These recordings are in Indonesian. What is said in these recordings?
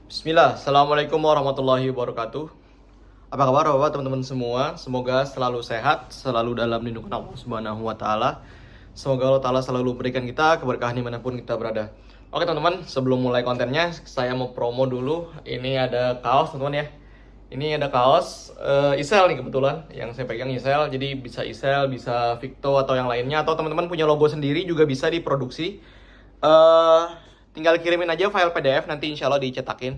Bismillah, Assalamualaikum warahmatullahi wabarakatuh. Apa kabar Bapak teman-teman semua? Semoga selalu sehat, selalu dalam lindungan Allah Subhanahu wa taala. Semoga Allah Ta'ala selalu berikan kita keberkahan dimanapun kita berada. Oke teman-teman, sebelum mulai kontennya, saya mau promo dulu. Ini ada kaos teman-teman ya. Ini ada kaos Isel nih kebetulan, yang saya pegang Isel. Jadi bisa Isel, bisa Victo atau yang lainnya. Atau teman-teman punya logo sendiri juga bisa diproduksi. eh Tinggal kirimin aja file PDF, nanti insya Allah dicetakin.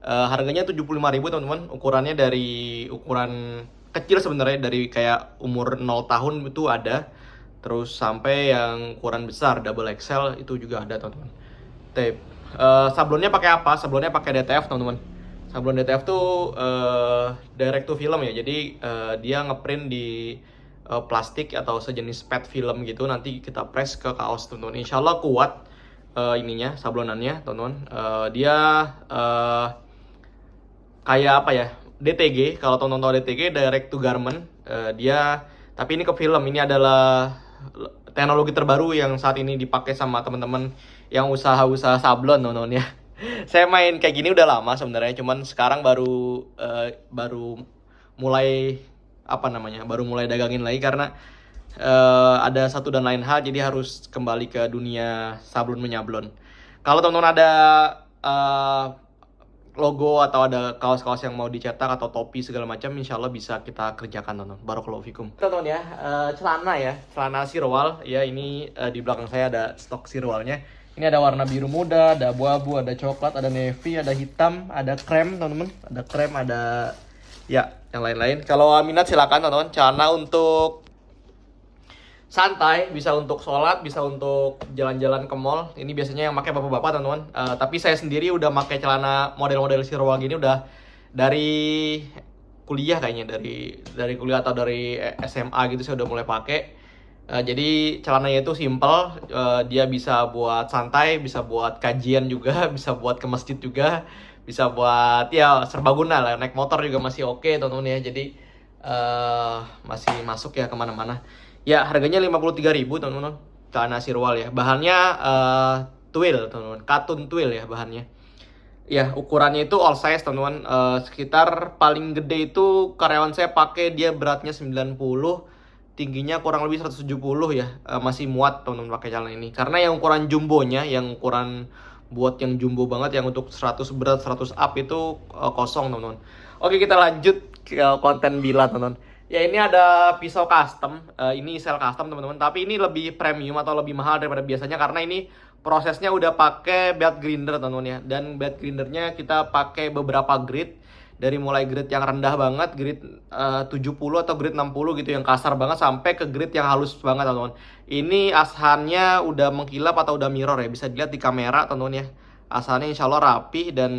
Harganya 75.000 teman-teman. Ukurannya dari ukuran kecil sebenarnya, dari kayak umur 0 tahun itu ada. Terus sampai yang ukuran besar double XL itu juga ada teman-teman. Tape. Sablonnya pakai apa? Sablonnya pakai DTF teman-teman. Sablon DTF tuh direct to film ya. Jadi dia ngeprint di plastik atau sejenis pet film gitu. Nanti kita press ke kaos teman-teman. Insya Allah kuat ininya, sablonannya teman-teman. Dia kayak apa ya, DTG. Kalau teman-teman tahu DTG, direct to garment. Dia tapi ini ke film. Ini adalah teknologi terbaru yang saat ini dipakai sama teman-teman yang usaha-usaha sablon teman-teman ya. Saya main kayak gini udah lama sebenarnya, cuman sekarang baru mulai apa namanya, baru mulai dagangin lagi karena ada satu dan lain hal, jadi harus kembali ke dunia sablon menyablon. Kalau teman-teman ada eh, logo atau ada kaos-kaos yang mau dicetak atau topi segala macam, insya Allah bisa kita kerjakan teman-teman. Barakallahu fikum. Teman-teman ya, celana sirwal ya. Ini di belakang saya ada stok sirwalnya. Ini ada warna biru muda, ada abu-abu, ada coklat, ada navy, ada hitam, ada krem teman-teman, ada krem, ada ya yang lain-lain. Kalau minat silakan teman-teman. Celana untuk santai, bisa untuk sholat, bisa untuk jalan-jalan ke mall. Ini biasanya yang pakai bapak-bapak teman-teman. Tapi saya sendiri udah pakai celana model-model sirwal gini udah dari kuliah kayaknya, dari kuliah atau dari SMA gitu saya udah mulai pakai. Jadi celananya itu simple, dia bisa buat santai, bisa buat kajian juga, bisa buat ke masjid juga, bisa buat ya serbaguna lah. Naik motor juga masih oke teman-teman ya. Jadi masih masuk ya kemana-mana. Ya harganya 53.000 teman-teman. Celana sirwal ya. Bahannya twill teman-teman. Katun twill ya bahannya. Ya ukurannya itu all size teman-teman. Sekitar paling gede itu karyawan saya pakai, dia beratnya 90, tingginya kurang lebih 170 ya. Masih muat teman-teman pakai celana ini. Karena yang ukuran jumbonya, yang ukuran buat yang jumbo banget, yang untuk 100 berat 100 up itu kosong teman-teman. Oke kita lanjut ke konten bila teman-teman. Ya ini ada pisau custom, ini sel custom teman-teman. Tapi ini lebih premium atau lebih mahal daripada biasanya karena ini prosesnya udah pakai belt grinder teman-teman ya. Dan belt grindernya kita pakai beberapa grade, dari mulai grade yang rendah banget, grade 70 atau grade 60 gitu yang kasar banget, sampai ke grade yang halus banget teman-teman. Ini ashannya udah mengkilap atau udah mirror ya, bisa dilihat di kamera teman-teman ya. Asalnya insya Allah rapi dan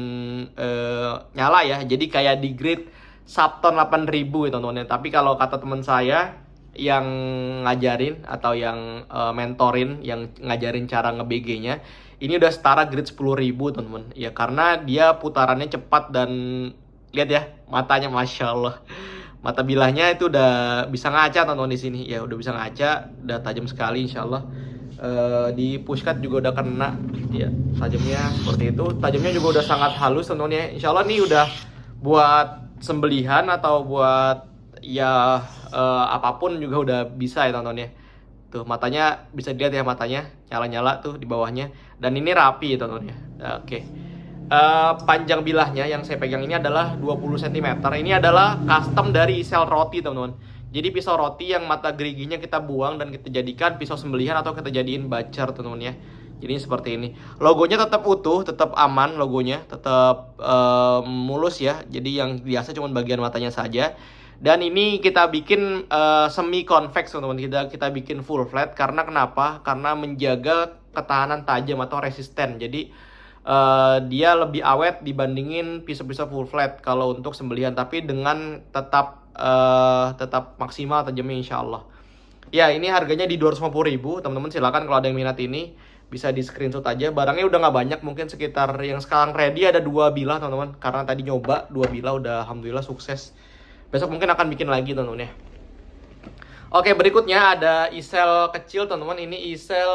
nyala ya. Jadi kayak di grade Subton 8000 ya teman-teman. Tapi kalau kata teman saya yang ngajarin atau yang mentorin, yang ngajarin cara nge-BG-nya, ini udah setara grade 10.000 teman-teman. Ya karena dia putarannya cepat dan lihat ya matanya, masya Allah. Mata bilahnya itu udah bisa ngaca teman-teman di sini. Ya udah bisa ngaca, udah tajam sekali insya Allah. Di pushcut juga udah kena ya tajamnya seperti itu. Tajamnya juga udah sangat halus teman-teman ya. Insya Allah nih udah buat sembelihan atau buat ya apapun juga udah bisa ya teman-teman ya. Tuh matanya bisa dilihat ya, matanya nyala-nyala tuh di bawahnya, dan ini rapi ya teman-teman ya. Oke. Panjang bilahnya yang saya pegang ini adalah 20 cm. Ini adalah custom dari sel roti teman-teman. Jadi pisau roti yang mata geriginya kita buang dan kita jadikan pisau sembelihan atau kita jadiin bacar teman-teman ya. Jadi seperti ini. Logonya tetap utuh, tetap aman logonya, tetap mulus ya. Jadi yang biasa cuma bagian matanya saja. Dan ini kita bikin semi convex teman-teman. Kita bikin full flat karena kenapa? Karena menjaga ketahanan tajam atau resisten. Jadi dia lebih awet dibandingin pisau-pisau full flat kalau untuk sembelihan, tapi dengan tetap maksimal tajamnya insya Allah. Ya ini harganya di 250.000 teman-teman. Silakan kalau ada yang minat ini bisa di screenshot aja. Barangnya udah nggak banyak, mungkin sekitar yang sekarang ready ada 2 bilah teman-teman. Karena tadi nyoba 2 bilah udah alhamdulillah sukses. Besok mungkin akan bikin lagi teman-teman ya. Oke, berikutnya ada isel kecil teman-teman. Ini isel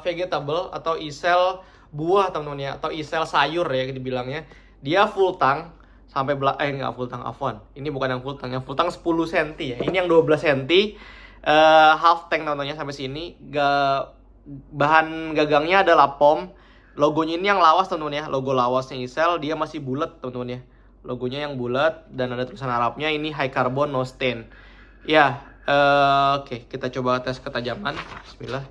vegetable atau isel buah teman-teman ya, atau isel sayur ya dibilangnya. Dia full tank sampai nggak full tank, afwan. Ini bukan yang full tank 10 cm ya. Ini yang 12 cm, half tank teman-teman ya sampai sini. Bahan gagangnya adalah POM. Logonya ini yang lawas teman-teman ya, logo lawasnya Isel, dia masih bulat teman-teman ya. Logonya yang bulat dan ada tulisan Arabnya, ini high carbon no stain. Ya, oke, kita coba tes ketajaman. Bismillah.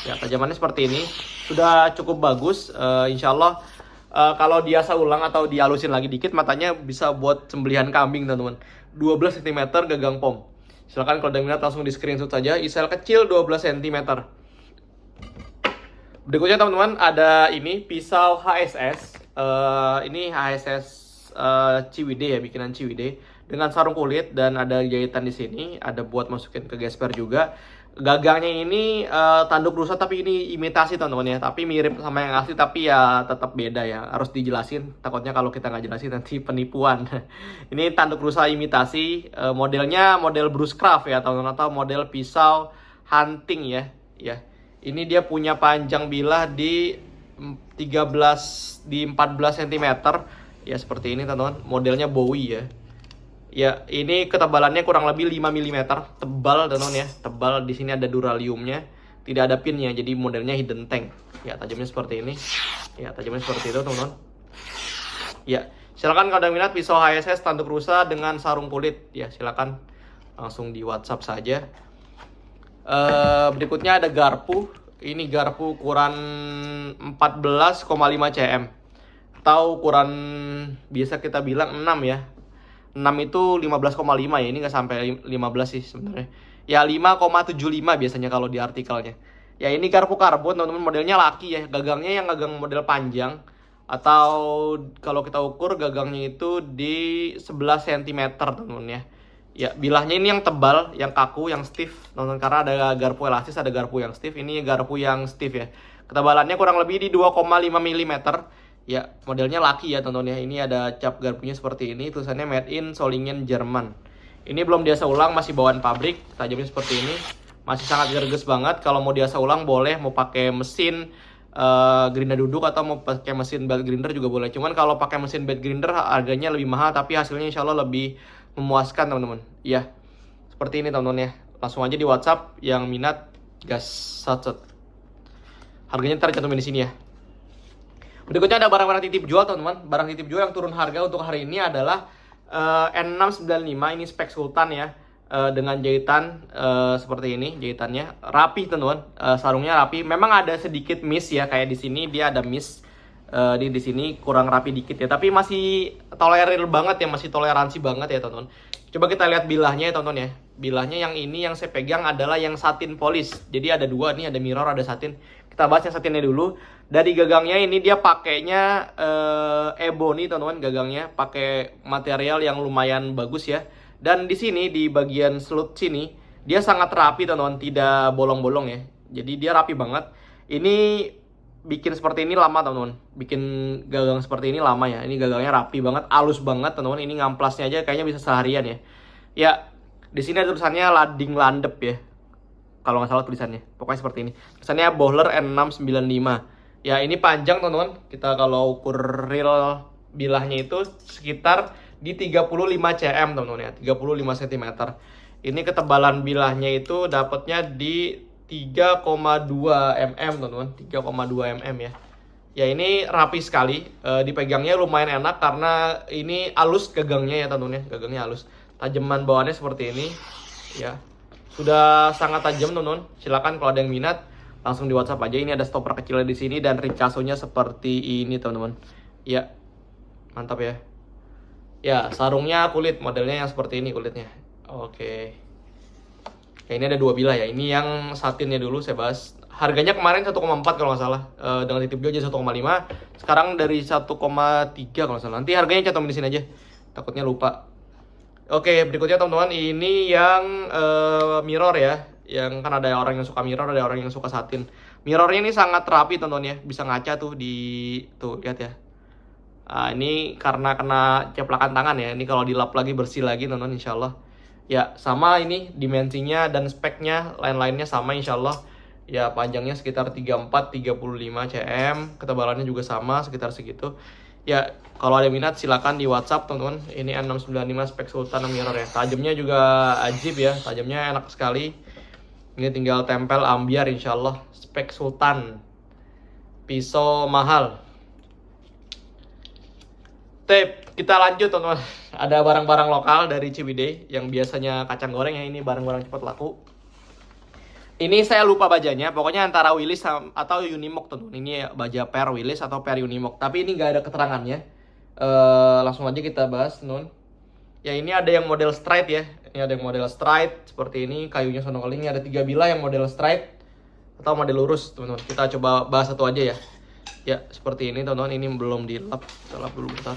Ya, tajamannya seperti ini. Sudah cukup bagus. Insya Allah kalau diasa ulang atau dihalusin lagi dikit, matanya bisa buat sembelihan kambing teman-teman. 12 cm gagang POM. Silahkan kalau ada minat langsung di screenshot saja. Isel kecil 12 cm. Berikutnya teman-teman ada ini pisau HSS. Ini HSS Ciwidey ya, bikinan Ciwidey dengan sarung kulit dan ada jahitan di sini. Ada buat masukin ke gesper juga. Gagangnya ini tanduk rusa tapi ini imitasi teman-teman ya. Tapi mirip sama yang asli tapi ya tetap beda ya. Harus dijelasin. Takutnya kalau kita nggak jelasin nanti penipuan. Ini tanduk rusa imitasi. Modelnya model Brushcraft ya teman-teman, atau model pisau hunting ya. Ya. Ini dia punya panjang bilah di 14 cm. Ya seperti ini teman-teman. Modelnya Bowie ya. Ya, ini ketebalannya kurang lebih 5 mm. Tebal teman-teman ya. Tebal, di sini ada duraliumnya. Tidak ada pinnya, jadi modelnya hidden tank. Ya, tajamnya seperti ini. Ya, tajamnya seperti itu teman-teman. Ya, silakan kalau ada minat pisau HSS tanduk rusa dengan sarung kulit. Ya, silakan langsung di WhatsApp saja. Berikutnya ada garpu. Ini garpu ukuran 14,5 cm. Atau ukuran biasa kita bilang 6 ya. 6 itu 15,5 ya. Ini nggak sampai 15 sih sebenarnya. Ya 5,75 biasanya kalau di artikelnya. Ya ini garpu karbon teman-teman, modelnya laki ya. Gagangnya yang gagang model panjang. Atau kalau kita ukur gagangnya itu di 11 cm teman-teman ya. Ya, bilahnya ini yang tebal, yang kaku, yang stiff, teman-teman, karena ada garpu elastis, ada garpu yang stiff. Ini garpu yang stiff ya. Ketebalannya kurang lebih di 2,5 mm. Ya, modelnya laki ya teman-teman ya. Ini ada cap garpunya seperti ini, tulisannya made in Solingen, Jerman. Ini belum diasa ulang, masih bawaan pabrik. Tajamnya seperti ini. Masih sangat gerges banget. Kalau mau diasa ulang boleh, mau pakai mesin grinder duduk atau mau pakai mesin belt grinder juga boleh. Cuman kalau pakai mesin belt grinder harganya lebih mahal, tapi hasilnya insya Allah lebih memuaskan teman-teman. Ya, seperti ini teman-teman ya. Langsung aja di WhatsApp yang minat gas sachet. Harganya ntar cantumin di sini ya. Berikutnya ada barang-barang titip jual teman-teman. Barang titip jual yang turun harga untuk hari ini adalah N695. Ini spek Sultan ya. Dengan jahitan seperti ini, jahitannya rapi teman-teman. Sarungnya rapi. Memang ada sedikit miss ya, kayak di sini dia ada miss. Di sini kurang rapi dikit ya, tapi masih tolerir banget ya, masih toleransi banget ya teman-teman. Coba kita lihat bilahnya ya teman-teman ya. Bilahnya yang ini yang saya pegang adalah yang satin polish. Jadi ada dua nih, ada mirror, ada satin. Kita bahas yang satinnya dulu. Dari gagangnya ini dia pakainya ebony teman-teman, gagangnya pakai material yang lumayan bagus ya. Dan di sini di bagian slut sini dia sangat rapi teman-teman, tidak bolong-bolong ya. Jadi dia rapi banget. Ini bikin seperti ini lama teman-teman. Bikin gagang seperti ini lama ya. Ini gagangnya rapi banget, halus banget teman-teman. Ini ngamplasnya aja kayaknya bisa seharian ya. Ya, di sini ada tulisannya lading landep ya. Kalau nggak salah tulisannya. Pokoknya seperti ini. Tulisannya Bohler N695. Ya, ini panjang teman-teman. Kita kalau ukur real bilahnya itu sekitar di 35 cm teman-teman ya. 35 cm. Ini ketebalan bilahnya itu dapatnya di 3,2 mm teman-teman, 3,2 mm ya. Ya ini rapi sekali, dipegangnya lumayan enak karena ini halus gagangnya ya teman-teman ya, gagangnya halus. Tajaman bawaannya seperti ini, ya. Sudah sangat tajam teman-teman. Silakan kalau ada yang minat langsung di WhatsApp aja. Ini ada stopper kecilnya di sini dan ringkasonya seperti ini teman-teman. Ya, mantap ya. Ya sarungnya kulit, modelnya yang seperti ini kulitnya. Oke. Ya, ini ada dua bilah ya. Ini yang satinnya dulu saya bahas. Harganya kemarin 1,4 kalau nggak salah. Dengan titip jual jadi 1,5. Sekarang dari 1,3 kalau nggak salah. Nanti harganya cantum di sini aja. Takutnya lupa. Oke, berikutnya teman-teman. Ini yang mirror ya. Yang kan ada orang yang suka mirror, ada orang yang suka satin. Mirrornya ini sangat rapi teman-teman ya. Bisa ngaca tuh di... Tuh, lihat ya. Ini karena kena ceplakan tangan ya. Ini kalau dilap lagi bersih lagi teman-teman insyaallah. Ya, sama ini dimensinya dan speknya lain-lainnya sama insyaallah. Ya, panjangnya sekitar 34-35 cm, ketebalannya juga sama sekitar segitu. Ya, kalau ada minat silakan di WhatsApp teman-teman. Ini N695 spek Sultan mirror ya. Tajamnya juga ajib ya, tajamnya enak sekali. Ini tinggal tempel ambiar insyaallah. Spek Sultan, pisau mahal. Kita lanjut teman-teman. Ada barang-barang lokal dari Ciwidey yang biasanya kacang goreng ya, ini barang-barang cepat laku. Ini saya lupa bajanya, pokoknya antara Willys atau Unimog teman-teman. Ini baja per Willys atau per Unimog, tapi ini nggak ada keterangannya. Langsung aja kita bahas teman-teman. Ya, ini ada yang model straight ya. Ini ada yang model straight seperti ini, kayunya sono keling. Ada 3 bilah yang model straight atau model lurus teman-teman. Kita coba bahas satu aja ya. Ya, seperti ini teman-teman. Ini belum dilap, kita lap dulu bentar.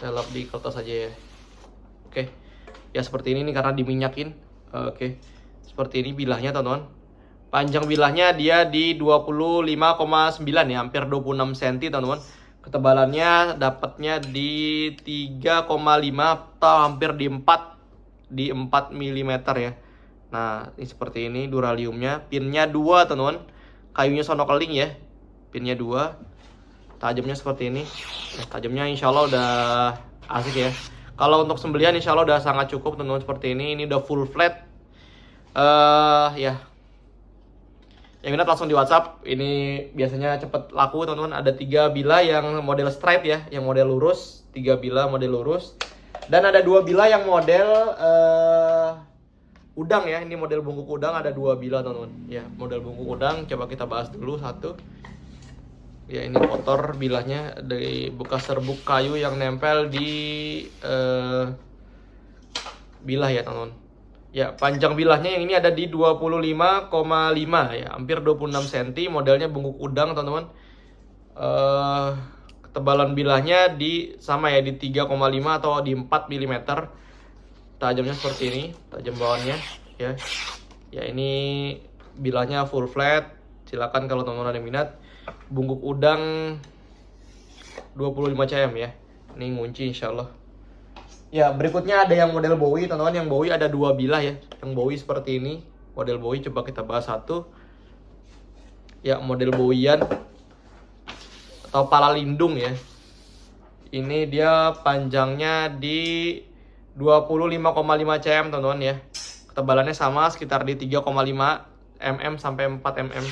Saya lap di kertas aja ya. Oke. Ya seperti ini nih karena diminyakin. Oke. Seperti ini bilahnya teman-teman. Panjang bilahnya dia di 25,9 ya, hampir 26 cm teman-teman. Ketebalannya dapatnya di 3,5 atau hampir di 4 mm ya. Nah, ini seperti ini duraliumnya. Pinnya 2 teman-teman. Kayunya sono keling ya. Pinnya 2. Tajamnya seperti ini. Tajamnya insya Allah udah asik ya. Kalau untuk sembelihan insya Allah udah sangat cukup teman-teman seperti ini. Ini udah full flat. Ya. Yang minat langsung di WhatsApp. Ini biasanya cepet laku teman-teman. Ada 3 bilah yang model straight ya, yang model lurus. 3 bilah model lurus. Dan ada 2 bilah yang model udang ya. Ini model bungkuk udang, ada 2 bilah teman-teman. Ya, model bungkuk udang. Coba kita bahas dulu satu. Ya, ini kotor bilahnya dari bekas serbuk kayu yang nempel di bilah ya teman-teman. Ya, panjang bilahnya yang ini ada di 25,5 ya, hampir 26 cm. Modelnya bungkuk udang teman-teman. Ketebalan bilahnya di sama ya, di 3,5 atau di 4 mm. Tajamnya seperti ini, tajam bawahnya ya. Ya, ini bilahnya full flat. Silakan kalau teman-teman ada minat. Bungkuk udang 25 cm ya. Ini ngunci insyaallah. Ya, berikutnya ada yang model Bowie teman-teman. Yang Bowie ada 2 bilah ya. Yang Bowie seperti ini. Model Bowie coba kita bahas satu. Ya, model Bowian atau pala lindung ya. Ini dia panjangnya di 25,5 cm teman-teman ya. Ketebalannya sama sekitar di 3,5 mm sampai 4 mm.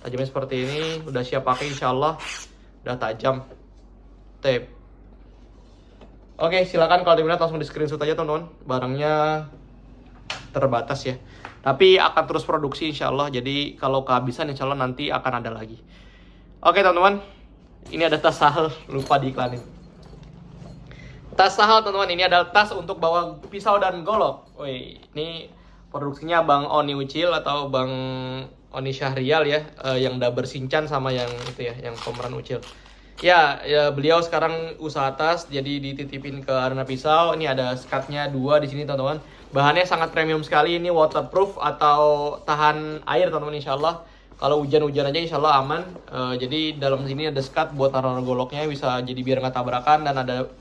Tajamnya seperti ini, udah siap pakai insyaallah. Udah tajam. Tape. Oke, silakan kalau diminat langsung di screenshot aja teman-teman. Barangnya terbatas ya. Tapi akan terus produksi insyaallah. Jadi kalau kehabisan insyaallah nanti akan ada lagi. Oke teman-teman. Ini ada tas sahel, lupa diiklanin. Tas sahel teman-teman, ini adalah tas untuk bawa pisau dan golok. Woi, ini produksinya Bang Oni Ucil atau Bang Oni Syahrial ya, yang udah bersinchan sama yang itu ya, yang pemeran Ucil. Ya, beliau sekarang usaha tas, jadi dititipin ke Arena Pisau. Ini ada skatnya 2 di sini teman-teman. Bahannya sangat premium sekali, ini waterproof atau tahan air teman-teman insyaallah. Kalau hujan-hujan aja insyaallah aman. Jadi dalam sini ada skat buat taruh goloknya, bisa jadi biar nggak tabrakan. Dan ada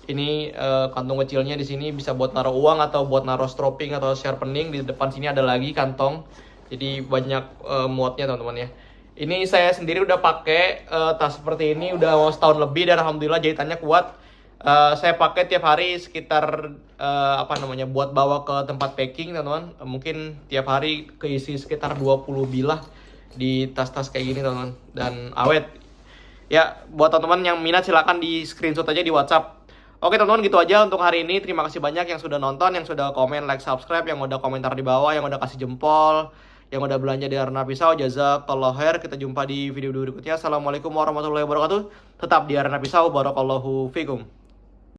ini kantong kecilnya di sini bisa buat naruh uang atau buat naruh stropping atau sharpening. Di depan sini ada lagi kantong. Jadi banyak muatnya teman-teman ya. Ini saya sendiri udah pakai tas seperti ini udah mau setahun lebih dan alhamdulillah jahitannya kuat. Saya pakai tiap hari sekitar buat bawa ke tempat packing teman-teman. Mungkin tiap hari keisi sekitar 20 bilah di tas-tas kayak gini teman-teman, dan awet. Ya, buat teman-teman yang minat silakan di screenshot aja di WhatsApp. Oke teman-teman, gitu aja untuk hari ini. Terima kasih banyak yang sudah nonton, yang sudah komen, like, subscribe, yang udah komentar di bawah, yang udah kasih jempol, yang udah belanja di Arena Pisau. Jazakallahu khair. Kita jumpa di video berikutnya. Assalamualaikum warahmatullahi wabarakatuh. Tetap di Arena Pisau. Barakallahu fikum.